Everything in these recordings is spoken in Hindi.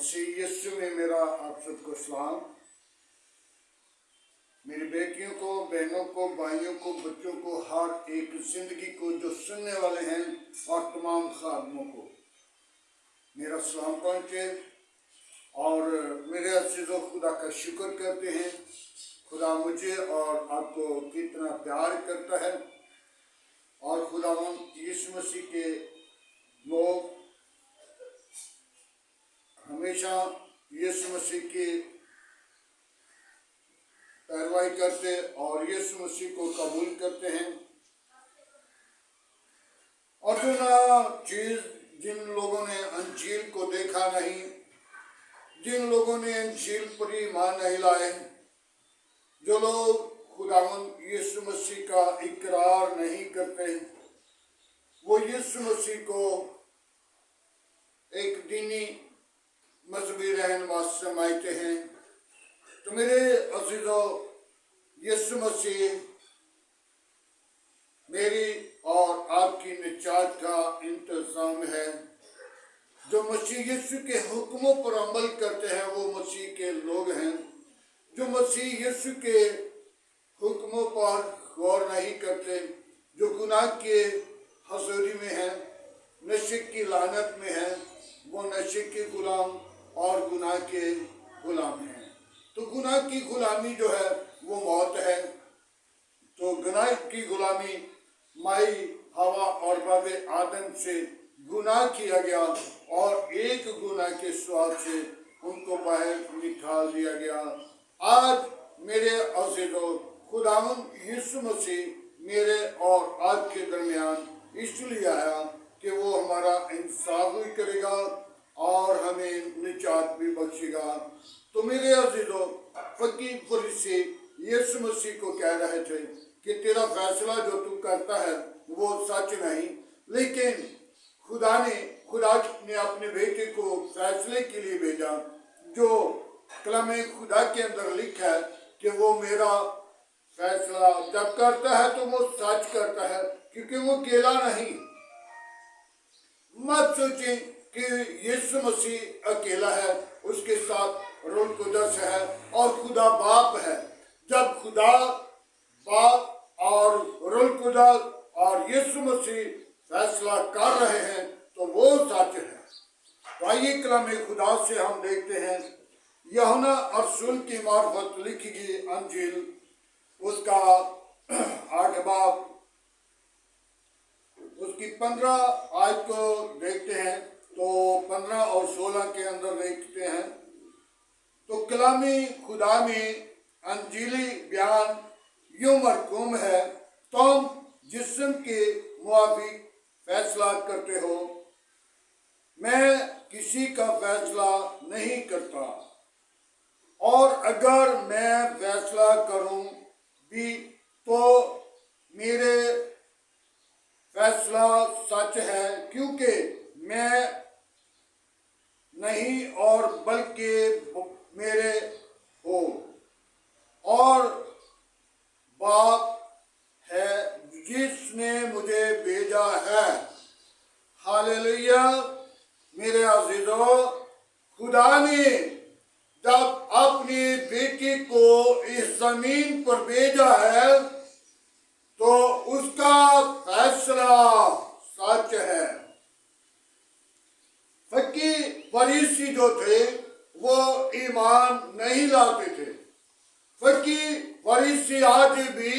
मसीह यीशु में मेरा आप सबको सलाम। मेरी बेटियों को, बहनों को, भाइयों को, बच्चों को, हर एक जिंदगी को जो सुनने वाले हैं और तमाम खादमों को मेरा सलाम पहुँचे। और मेरे अज़ीज़ों, खुदा का शुक्र करते हैं। खुदा मुझे और आपको कितना प्यार करता है और खुदा यीशु मसीह के लोग हमेशा यीशु मसीह की पैरवाई करते और यीशु मसीह को कबूल करते हैं। और जिन लोगों ने अंजील को देखा नहीं, जिन लोगों ने अंजील पर ईमान नहीं लाए, जो लोग खुदावंद यीशु मसीह का इकरार नहीं करते, वो यीशु मसीह को एक दीनी मजहबी रहनुमा समझते हैं। तो मेरे अज़ीज़ों, यीशु मसीह मेरी और आपकी निजात का इंतज़ाम है। जो मसीह यीशु के हुक्मों पर अमल करते हैं वो मसीह के लोग हैं। जो मसीह यीशु के हुक्मों पर गौर नहीं करते, जो गुनाह के हज़ूरी में हैं, नशे की लानत में हैं, वो नशे के गुलाम और गुनाह के गुलाम हैं। तो गुनाह की गुलामी जो है वो मौत है। तो गुनाह की गुलामी माई हवा और बाबे आदम से गुनाह किया गया और एक गुनाह के स्वाद से उनको बाहर निकाल दिया गया। आज मेरे अज़ीज़ों, खुदावंद यीशु मसीह मेरे और आपके दरमियान इसलिए आया कि वो हमारा इंसाफ भी करेगा और हमें निजात भी बख्शेगा। तो मेरे अज़ीज़ों, फकीर फरीसी यीशु मसीह को कह रहे थे कि तेरा फैसला जो तू करता है वो सच नहीं, लेकिन खुदा ने अपने बेटे को फैसले के लिए भेजा, जो कलामे खुदा के अंदर लिखा है कि वो मेरा फैसला जब करता है तो वो सच करता है, क्योंकि वो अकेला नहीं। मत सोचें कि यीशु मसीह अकेला है, उसके साथ रूह कुदस है और खुदा बाप है। जब खुदा बाप और रूह कुदस और यीशु मसीह फैसला कर रहे हैं तो वो सच है। तो आइए कलामे खुदा से हम देखते हैं यूहन्ना रसूल की मार्फत लिखी गई अंजील, उसका 8 बाब, उसकी 15 आयत को देखते हैं। तो 15 और 16 के अंदर देखते हैं तो कलामी खुदा में अंजीली बयान यूं मरकूम है, तुम जिस्म के मुआफिक फैसला करते हो, मैं किसी का फैसला नहीं करता, और अगर मैं फैसला करूं भी तो मेरे फैसला सच है, क्योंकि मैं नहीं और बल्कि मेरे हो और बाप है जिसने मुझे भेजा है। हालेलुया। मेरे अज़ीज़ों, खुदा ने जब अपने बेटे को इस जमीन पर भेजा है तो उसका फैसला सच है। फकीर फरीसी जो थे वो ईमान नहीं लाते थे। फकीर फरीसी आज भी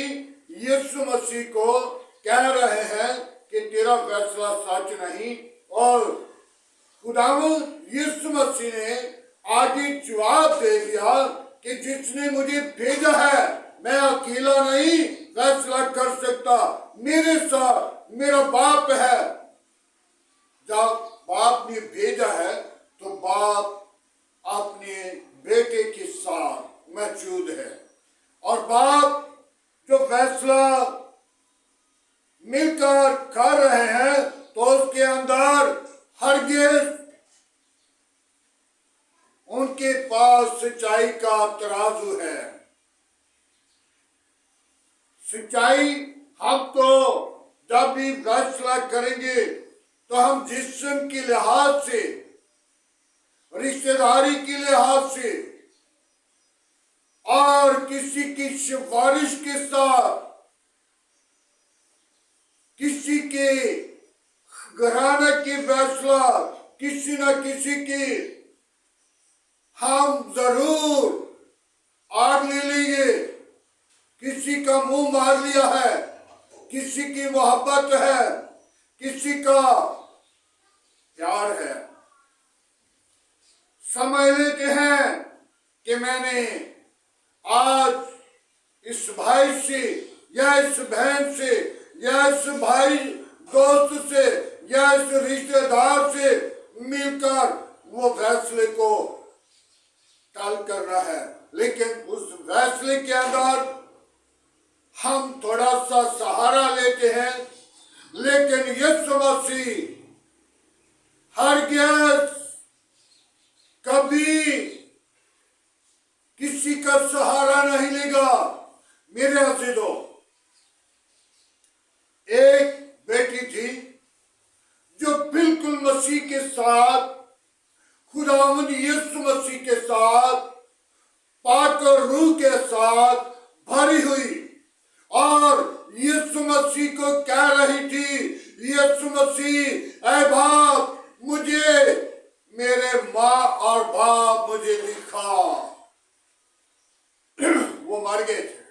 यीशु मसीह को कह रहे हैं कि तेरा फैसला सच नहीं, और खुदावंद यीशु मसीह ने आगे जवाब दे दिया कि जिसने मुझे भेजा है, मैं अकेला नहीं फैसला कर सकता, मेरे साथ मेरा बाप है। जब बाप ने भेजा है तो बाप अपने बेटे के साथ मौजूद है, और बाप जो फैसला मिलकर कर रहे हैं तो उसके अंदर हरगिज़ उनके पास सच्चाई का तराजू है। सच्चाई हम तो जब भी फैसला करेंगे तो हम जिस्म के लिहाज से रिश्तेदारी के लिहाज से और किसी की सिफारिश के साथ, किसी के घराने की फैसला, किसी न किसी की हम जरूर आड़ ले लेंगे। किसी का मुंह मार लिया है, किसी की मोहब्बत है, किसी का प्यार है। समझ लेते हैं कि मैंने आज इस भाई से या इस बहन से या इस भाई दोस्त से या इस रिश्तेदार से मिलकर वो फैसले को टाल करना है, लेकिन उस फैसले के अंदर हम थोड़ा सा सहारा लेते हैं। लेकिन यीशु मसीह हरगिज़ कभी किसी का सहारा नहीं लेगा। मेरे अजीजों, एक बेटी थी जो बिल्कुल मसीह के साथ, खुदावंद यीशु मसीह के साथ, पाक रूह के साथ भरी हुई और यीशु मसीह को कह रही थी, यीशु मसीह ऐ बाप मुझे, मेरे माँ और बाप मुझे दिखा। वो मर गए थे।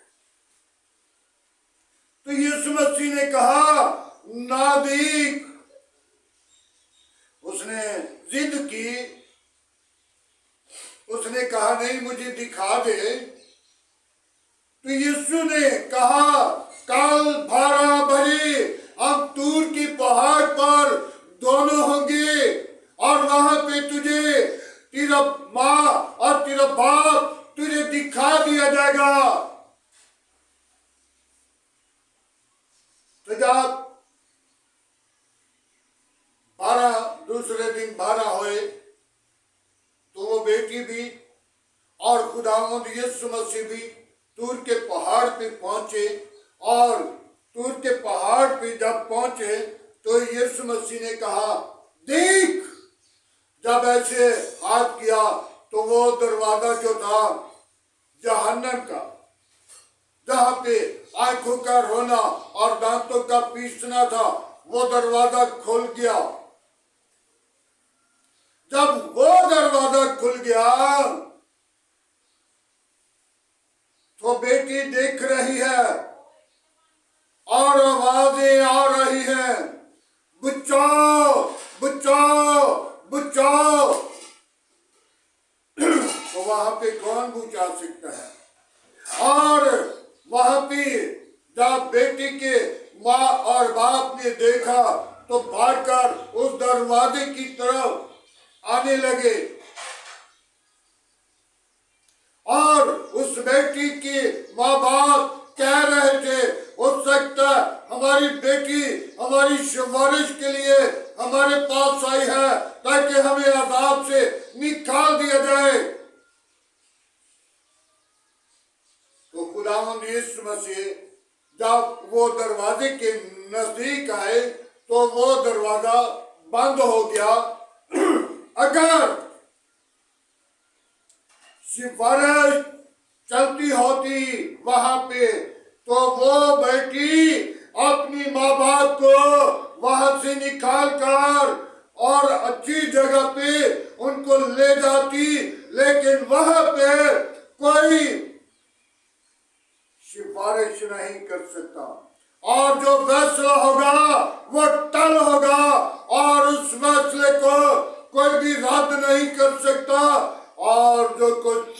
तो यीशु मसीह ने कहा ना देख। उसने जिद की, उसने कहा नहीं मुझे दिखा दे। तो यीशु ने कहा कल 12 बजे हम तूर की पहाड़ पर दोनों होंगे और वहां पे तुझे तेरा माँ और तेरा बाप तुझे दिखा दिया जाएगा। तो जब 12 दूसरे दिन 12 हुए तो वो बेटी भी और खुदावंद यीशु मसीह भी तूर के पहाड़ पे पहुंचे। और तूर के पहाड़ पे जब पहुंचे तो यीशु मसीह ने कहा देख। जब ऐसे हाथ किया तो वो दरवाजा जो था जहन्नम का, जहां पे आंखों का रोना और दांतों का पीसना था, वो दरवाजा खुल गया। जब वो दरवाजा खुल गया तो बेटी देख रही है और आवाजें आ रही हैं, बचाओ बचाओ बचाओ। तो वहां पे कौन बुझा सकता है? और वहां पे जब बेटी के माँ और बाप ने देखा तो भागकर उस दरवाजे की तरफ आने लगे और उस बेटी के माँ बाप कह रहे थे हो सकता हमारी बेटी हमारी सिफारिश के लिए हमारे पास आई है ताकि हमें अजाब से निकाल दिया जाए। तो खुदावंद यीशु मसीह जब वो दरवाजे के नजदीक आए तो वो दरवाजा बंद हो गया। अगर सिफारिश चलती होती वहां पे तो वो बेटी अपनी माँ बाप को वहां से निकाल कर और अच्छी जगह पे उनको ले जाती, लेकिन वहां पे कोई सिफारिश नहीं कर सकता और जो फैसला होगा वो टल होगा और उस फैसले को कोई भी रद्द नहीं कर सकता। और जो कुछ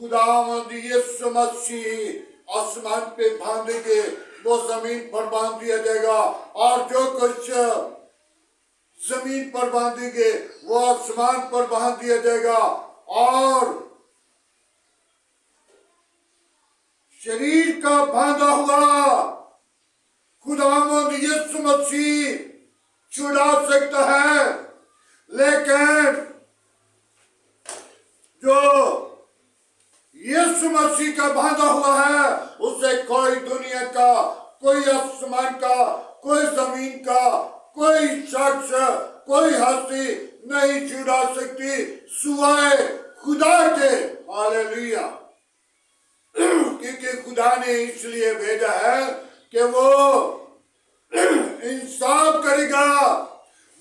खुदावंद यीशु मसीह आसमान पे बांधेंगे वो जमीन पर बांध दिया जाएगा और जो कुछ जमीन पर बांधेंगे वो आसमान पर बांध दिया जाएगा। और शरीर का बांधा हुआ खुदावंद यीशु मसीह छुड़ा सकता है, लेकिन जो यीशु मसीह का बांधा हुआ है उसे कोई दुनिया का, कोई आसमान का, कोई जमीन का, कोई शख्स, कोई हस्ती नहीं छुड़ा सकती सिवाय खुदा के। हालेलुया। क्योंकि खुदा ने इसलिए भेजा है कि वो इंसाफ करेगा,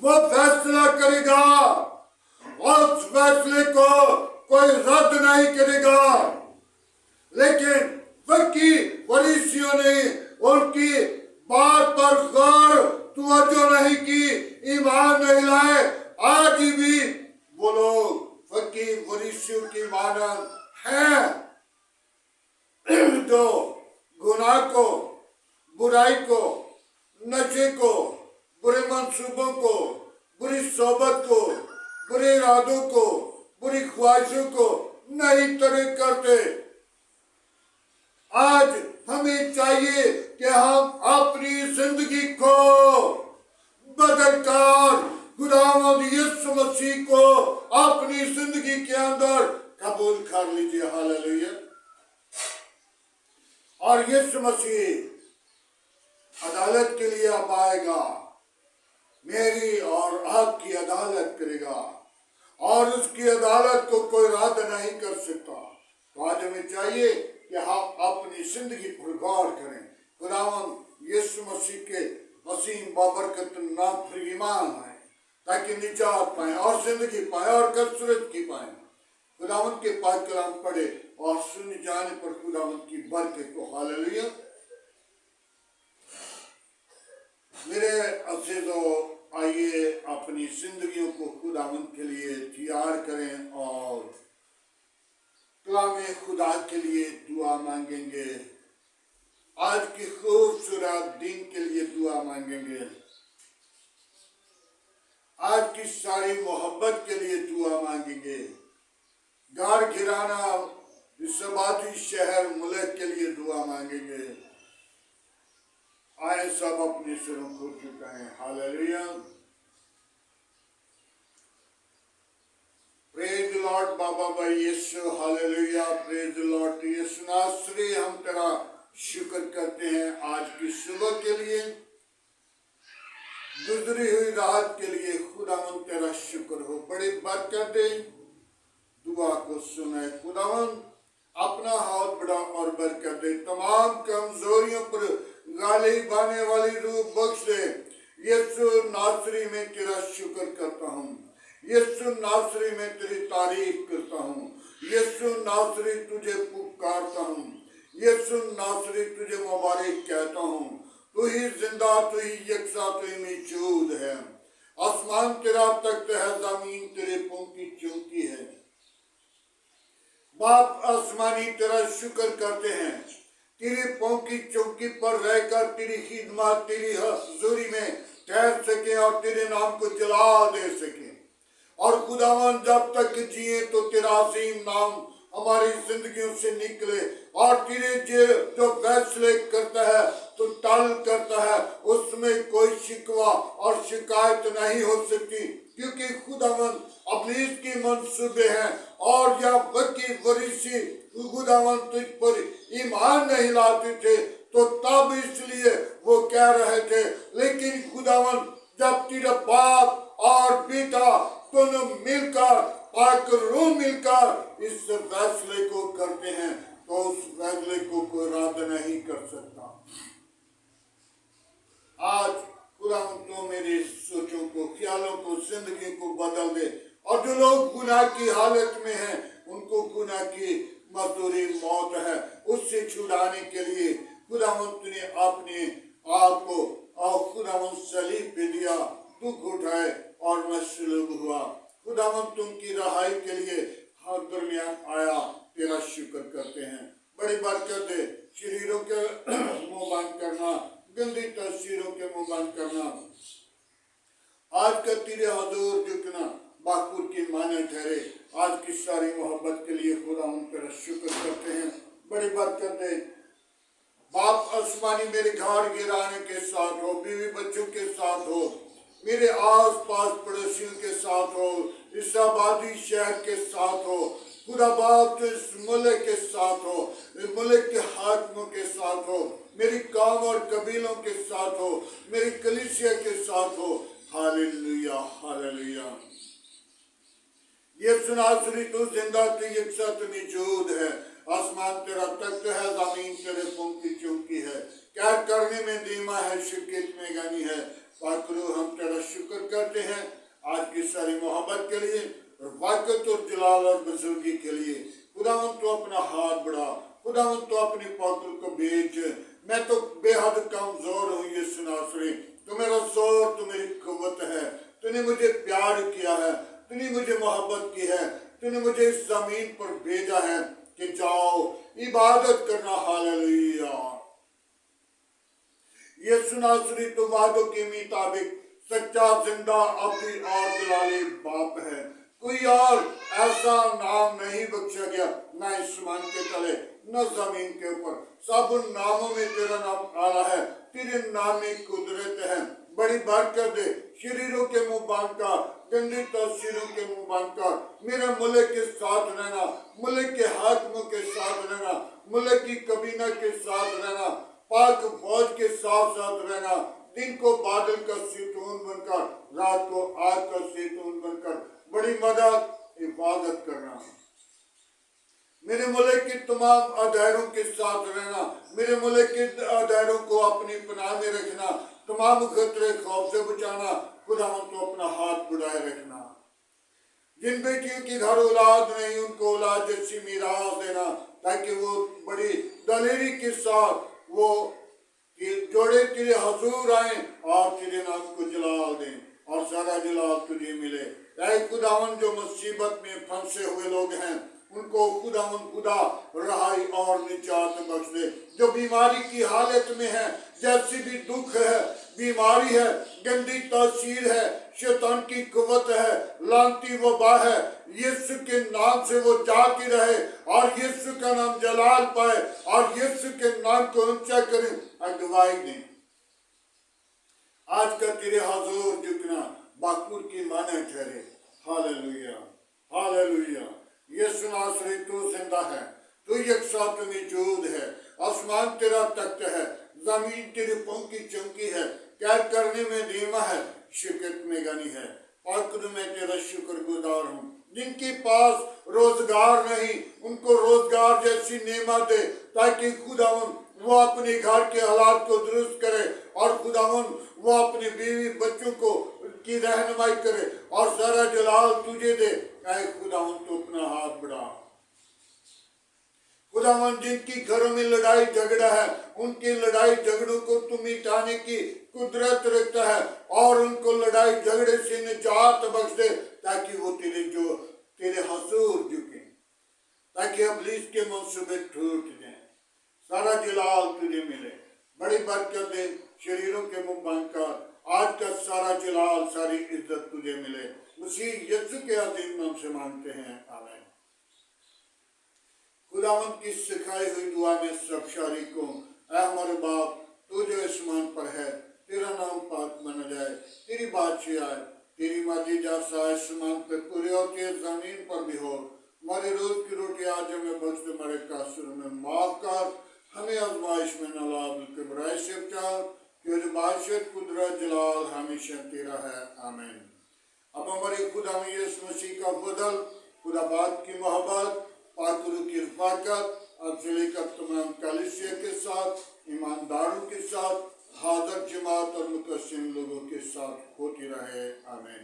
वो फैसला करेगा और उस फैसले को कोई रद्द नहीं करेगा। लेकिन फकीर फरीसियों ने उनकी बात पर गौर तवज्जो नहीं की, ईमान नहीं लाए। आज भी वो लोग फकीर फरीसियों की मानद हैं जो गुनाह को, बुराई को, नशे को, बुरे मंसूबों को, बुरी सोबत को, बुरे इरादों को, बुरी ख्वाहिशों को नहीं तरक करते। आज हमें चाहिए कि हम अपनी जिंदगी को बदलकर खुदावंद यीशु मसीह को अपनी जिंदगी के अंदर कबूल कर लीजिए। हालेलुया। और यीशु मसीह अदालत के लिए अब आएगा, मेरी और आपकी अदालत करेगा और उसकी अदालत को कोई रद्द नहीं कर सकता। तो आज हमें चाहिए कि हम अपनी जिंदगी पर गौर करें, खुदावंद यीशु मसीह के वसीम बाबरकत नाम पर ईमान आए ताकि निजात पाए और जिंदगी पाए और कसरत की पाए। खुदावंद के पाक कलाम पढ़े और सुन जाने पर खुदावंद की बरकत को। हालेलुया। मेरे अज़ीज़ों, आइए अपनी जिंदगियों को खुदावंद के लिए तैयार करें और कलाम खुदा के लिए दुआ मांगेंगे। आज की खूबसूरत दिन के लिए दुआ मांगेंगे। आज की सारी मोहब्बत के लिए दुआ मांगेंगे। घर घिराना इस आबादी शहर मुल्क के लिए दुआ मांगेंगे। आए सब अपने सिरों को झुकाएं। हालेलुया। प्रेज द लॉर्ड बाबा भाई यीशु। हालेलुया। प्रेज द लॉर्ड यीशु नासरी। हम तेरा शुक्र करते हैं आज की सुबह के लिए, गुजरी हुई रात के लिए। खुदावंद तेरा शुक्र हो, बड़ी बरकत दे, दुआ को सुने। खुदावंद अपना हाथ बड़ा और बरकत दे, तमाम कमजोरियों पर गालिब आने वाली रूह बख्श दे। यीशु नासरी में तेरा शुक्र करता हूँ, यीशु नासरी में तेरी तारीफ करता हूँ, यीशु नासरी तुझे पुकारता हूँ, यीशु नासरी तुझे मुबारक कहता हूँ। तू ही जिंदा, तू ही यकसा, तू ही मौजूद है। आसमान तेरा तख्त है, जमीन तेरे पांव की चौकी है। बाप आसमानी तेरा शुक्र करते हैं, तेरे पांव की चौकी पर रहकर तेरी खिदमत, तेरी हजूरी में ठहर सके और तेरे नाम को जला दे सके। और खुदावन जब तक जिए तो तेरा अजीम नाम हमारी जिंदगियों से निकले और तेरे जो फैसले करता है तो टाल करता है, उसमें कोई शिकवा और शिकायत नहीं हो सकती, क्योंकि खुदावन अब्लीस की मंसूबे हैं और या वकी वरीसी खुदावन तुझ पर ईमान नहीं लाते थे तो तब इसलिए वो कह रहे थे। लेकिन खुदावन जब तेरा बाप और बेटा दोनों मिलकर, पाक रूह मिलकर इस फैसले को करते हैं तो उस फैसले को कोई रद्द नहीं कर सकता। आज खुदावन तो मेरी सोचों को, ख्यालों को, जिंदगी को बदल दे और जो लोग गुनाह की हालत में हैं उनको गुनाह की मजदूरी मौत है, उससे छुड़ाने के लिए खुदावन तूने अपने आप को और खुदावन सलीब पे दिया, दुख उठाए और मसलूब हुआ। खुदावन तुम की रहाई के लिए हर दरमियान आया, तेरा शुक्र करते हैं। बड़ी बरकत है, शरीरों के मुंह बंद करना, गंदी तस्वीरों के मुंह बंद करना। आज का तेरे हजूर झुकना बाकुर की माने ठहरे। आज की सारी मोहब्बत के लिए खुदावन तेरा शुक्र करते हैं। बड़ी बरकत है। बाप आसमानी मेरे घर गिराने के साथ हो, बीवी बच्चों के साथ हो, मेरे आस पास पड़ोसियों के साथ हो, इस आबादी शहर के साथ हो। खुदा बाप तो इस मुल्क के साथ हो, इस मुल्क के हाकिमों के साथ हो, मेरी कौम और कबीलों के साथ हो, मेरी कलीसिया के साथ हो। Hallelujah, hallelujah. यीशु नासरी तू जिंदा, तू यकसा, तू मौजूद है। आसमान तेरा तख्त है, जमीन तेरे पंख की चौकी है। क्या करने में धीमा है, शिकत में गनी है। पाकरू हम तेरा शुक्र करते हैं आज की सारी मोहब्बत के लिए, और वाकत और जलाल और बुजुर्गी के लिए। खुदावंद तो अपना हाथ बढ़ा, खुदावंद तो अपनी पाकुर को बेच। मैं तो बेहद कमजोर हूँ यीशु नासरी, तू मेरा जोर, तू मेरी कुव्वत है। तूने मुझे प्यार किया है, तूने मुझे मोहब्बत की है, तूने मुझे इस जमीन पर भेजा है कि जाओ इबादत करना। हालेलुया। यीशु नासरी तो वादों के मुताबिक सच्चा, जिंदा, अभी और जलाली बाप है। कोई और ऐसा नाम नहीं बख्शा गया, न आसमान के तले न जमीन के ऊपर। सब उन नामों में तेरा नाम आला है। तेरे नाम में कुदरत है। बड़ी बरकत दे। शरीरों के मुंह बांध कर, गंदी तस्वीरों के मुंह बांध कर मेरे मुल्क के साथ रहना, मुल्क के हाकिमों के साथ रहना, मुल्क की कबीना के साथ रहना, पाक फौज के साथ साथ रहना। दिन को बादल का सैतून बनकर, रात को आग का सैतून बनकर बड़ी मदद हिफाजत करना। मेरे मुल्क के तमाम अदारों के साथ रहना, मेरे मुल्क के अदारों को अपनी पनाह में रखना, तमाम खतरे खौफ से बचाना। खुदावंद को अपना हाथ बढ़ाए रखना। जिन बेटियों की घर औलाद नहीं, उनको औलाद जैसी मीरास देना, ताकि वो बड़ी दलेरी के साथ वो जोड़े तेरे हजूर आए और तेरे नाम को जलाल दें, और सारा जलाल तुझे मिले। ऐ खुदावंद, जो मुसीबत में फंसे हुए लोग हैं, उनको खुदावंद खुदा रहाई और निजात बख्श दे। जो बीमारी की हालत में है, जैसी भी दुख है, बीमारी है, गंदी तासीर है, शैतान की कुव्वत है, लानती वबा है, यीशु के नाम से वो जाती रहे और यीशु का नाम जलाल पाए और यीशु के नाम को ऊंचा करें, अगुवाई दें। आज का तेरे हजूर झुकना बाकुर की माने ठहरे। Hallelujah, hallelujah. यीशु नासरी तू जिंदा है, तू यकसा, तू मौजूद है। आसमान तेरा तख्त है, जमीन तेरे पंख की चौकी है। क्या करने में धीमा है, शिकत में गनी है। पाकुर में तेरा शुक्रगुजार हूँ। जिनके पास रोजगार नहीं, उनको रोजगार जैसी नेमत दे, ताकि खुदावंद वो अपने घर के हालात को दुरुस्त करे, और खुदावंद वो अपने बीवी बच्चों को की रहनुमाई करे, और सारा जलाल तुझे दे। ऐ खुदावंद तो अपना हाथ बढ़ा। खुदावंद जिनकी घरों में लड़ाई झगड़ा है, उनकी लड़ाई झगड़ों को तुम मिटाने की कुदरत रखता है, और उनको लड़ाई झगड़े से निजात बख्श दे, ताकि वो तेरे हजूर झुके, ताकि इब्लीस के मंसूबे टूट जाएं। सारा जलाल तुझे मिले। बड़ी बरकत दे। शरीरों के मुंह बांध कर आज का सारा जलाल, सारी इज्जत तुझे मिले। मसीह यीशु के अजीम नाम से मांगते हैं, आमीन। खुदावंद की सिखाई हुई दुआ में सब शरीकों, ऐ हमारे बाप, तू जो आसमान पर है, तेरा नाम पाक माना जाए, तेरी बादशाही आए, तेरी मर्जी जैसा आसमान पे पूरी होती है, जमीन पर भी हो। हमारे रोज की रोटी आज हमें बख्श दे, हमारे कासुर में माफ कर, हमें आजमाइश में न ला, बल्कि बुराई से बचा, क्योंकि बादशाह, कुदरत, जलाल हमेशा तेरा है, आमीन। अब हमारे खुदा में यीशु मसीह का फजल, खुदा बाप की मोहब्बत, पाकुर की रफाकत अब से लेकर तमाम कलीसिया के साथ, ईमानदारों के साथ, हाज़िर जमात और मुकस्सिम लोगों के साथ होती रहे, आमीन।